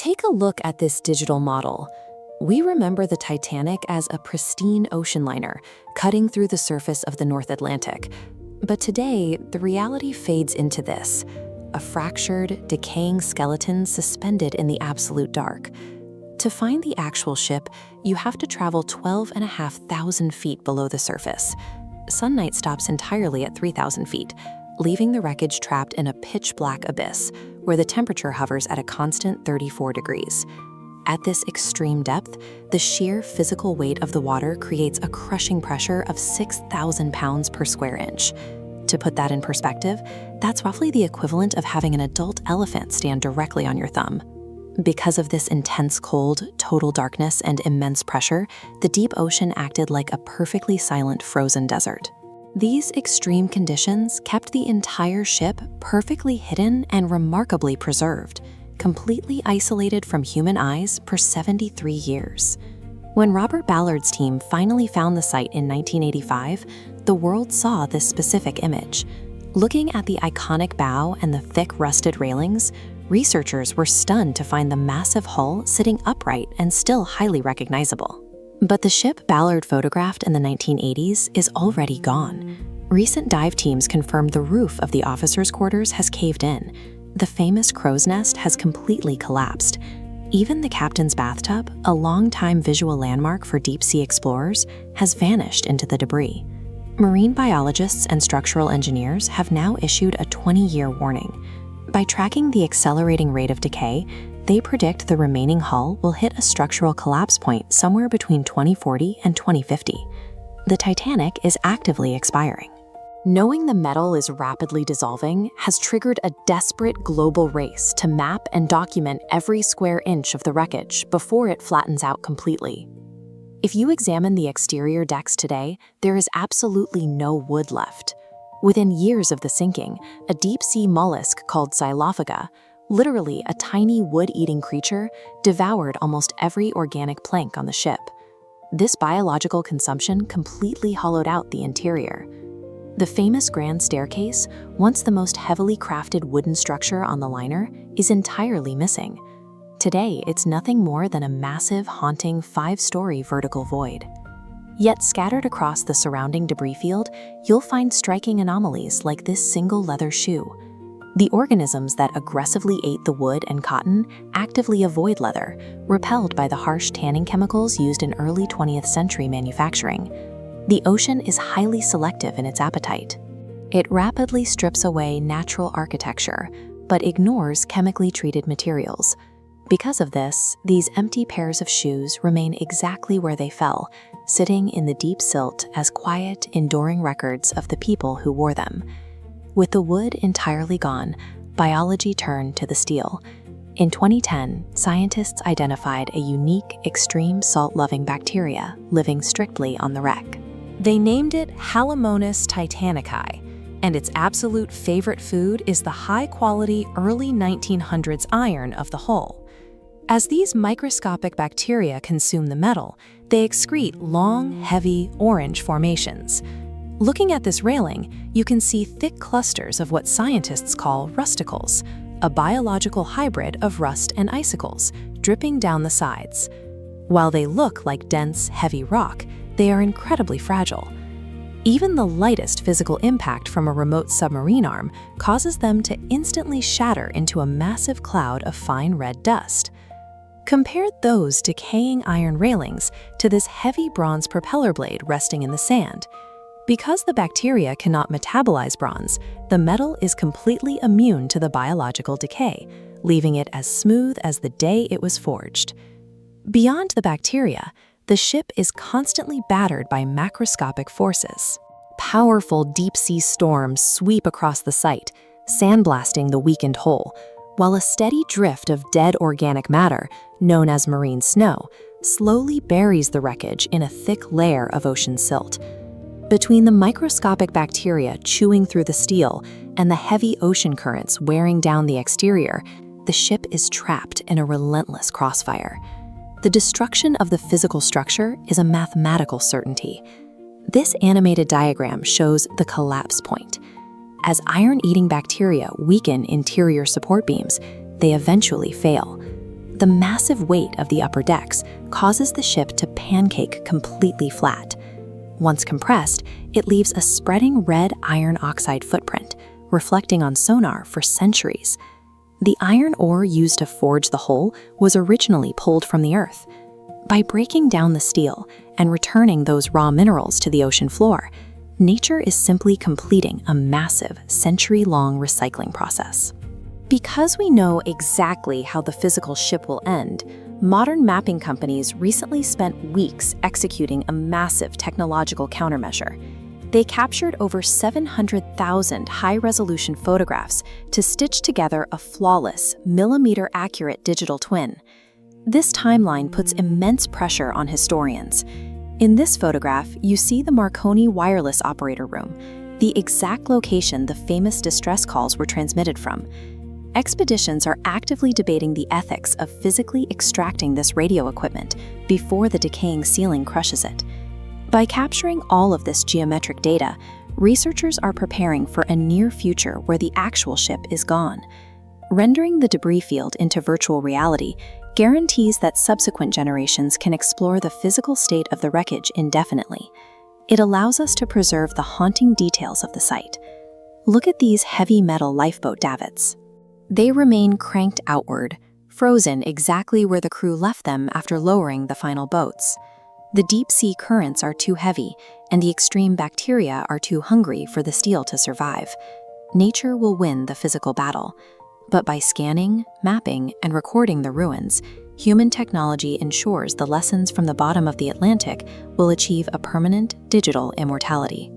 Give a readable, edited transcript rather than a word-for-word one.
Take a look at this digital model. We remember the Titanic as a pristine ocean liner, cutting through the surface of the North Atlantic. But today, the reality fades into this: a fractured, decaying skeleton suspended in the absolute dark. To find the actual ship, you have to travel 12,500 feet below the surface. Sunlight stops entirely at 3,000 feet, leaving the wreckage trapped in a pitch-black abyss, where the temperature hovers at a constant 34 degrees. At this extreme depth, the sheer physical weight of the water creates a crushing pressure of 6,000 pounds per square inch. To put that in perspective, that's roughly the equivalent of having an adult elephant stand directly on your thumb. Because of this intense cold, total darkness, and immense pressure, the deep ocean acted like a perfectly silent frozen desert. These extreme conditions kept the entire ship perfectly hidden and remarkably preserved, completely isolated from human eyes for 73 years. When Robert Ballard's team finally found the site in 1985, the world saw this specific image. Looking at the iconic bow and the thick rusted railings, researchers were stunned to find the massive hull sitting upright and still highly recognizable. But the ship Ballard photographed in the 1980s is already gone. Recent dive teams confirmed the roof of the officers' quarters has caved in. The famous crow's nest has completely collapsed. Even the captain's bathtub, a long-time visual landmark for deep-sea explorers, has vanished into the debris. Marine biologists and structural engineers have now issued a 20-year warning. By tracking the accelerating rate of decay, they predict the remaining hull will hit a structural collapse point somewhere between 2040 and 2050. The Titanic is actively expiring. Knowing the metal is rapidly dissolving has triggered a desperate global race to map and document every square inch of the wreckage before it flattens out completely. If you examine the exterior decks today, there is absolutely no wood left. Within years of the sinking, a deep-sea mollusk called Xylophaga, literally a tiny wood-eating creature, devoured almost every organic plank on the ship. This biological consumption completely hollowed out the interior. The famous grand staircase, once the most heavily crafted wooden structure on the liner, is entirely missing. Today, it's nothing more than a massive, haunting 5-story vertical void. Yet scattered across the surrounding debris field, you'll find striking anomalies like this single leather shoe. The organisms that aggressively ate the wood and cotton actively avoid leather, repelled by the harsh tanning chemicals used in early 20th century manufacturing. The ocean is highly selective in its appetite. It rapidly strips away natural architecture, but ignores chemically treated materials. Because of this, these empty pairs of shoes remain exactly where they fell, sitting in the deep silt as quiet, enduring records of the people who wore them. With the wood entirely gone, biology turned to the steel. In 2010, scientists identified a unique, extreme salt-loving bacteria living strictly on the wreck. They named it Halomonas titanici, and its absolute favorite food is the high-quality early 1900s iron of the hull. As these microscopic bacteria consume the metal, they excrete long, heavy, orange formations. Looking at this railing, you can see thick clusters of what scientists call rusticles, a biological hybrid of rust and icicles, dripping down the sides. While they look like dense, heavy rock, they are incredibly fragile. Even the lightest physical impact from a remote submarine arm causes them to instantly shatter into a massive cloud of fine red dust. Compare those decaying iron railings to this heavy bronze propeller blade resting in the sand. Because the bacteria cannot metabolize bronze, the metal is completely immune to the biological decay, leaving it as smooth as the day it was forged. Beyond the bacteria, the ship is constantly battered by macroscopic forces. Powerful deep-sea storms sweep across the site, sandblasting the weakened hull, while a steady drift of dead organic matter, known as marine snow, slowly buries the wreckage in a thick layer of ocean silt. Between the microscopic bacteria chewing through the steel and the heavy ocean currents wearing down the exterior, the ship is trapped in a relentless crossfire. The destruction of the physical structure is a mathematical certainty. This animated diagram shows the collapse point. As iron-eating bacteria weaken interior support beams, they eventually fail. The massive weight of the upper decks causes the ship to pancake completely flat. Once compressed, it leaves a spreading red iron oxide footprint, reflecting on sonar for centuries. The iron ore used to forge the hull was originally pulled from the earth. By breaking down the steel and returning those raw minerals to the ocean floor, nature is simply completing a massive, century-long recycling process. Because we know exactly how the physical ship will end, modern mapping companies recently spent weeks executing a massive technological countermeasure. They captured over 700,000 high-resolution photographs to stitch together a flawless, millimeter-accurate digital twin. This timeline puts immense pressure on historians. In this photograph, you see the Marconi wireless operator room, the exact location the famous distress calls were transmitted from. Expeditions are actively debating the ethics of physically extracting this radio equipment before the decaying ceiling crushes it. By capturing all of this geometric data, researchers are preparing for a near future where the actual ship is gone. Rendering the debris field into virtual reality guarantees that subsequent generations can explore the physical state of the wreckage indefinitely. It allows us to preserve the haunting details of the site. Look at these heavy metal lifeboat davits. They remain cranked outward, frozen exactly where the crew left them after lowering the final boats. The deep-sea currents are too heavy, and the extreme bacteria are too hungry for the steel to survive. Nature will win the physical battle. But by scanning, mapping, and recording the ruins, human technology ensures the lessons from the bottom of the Atlantic will achieve a permanent digital immortality.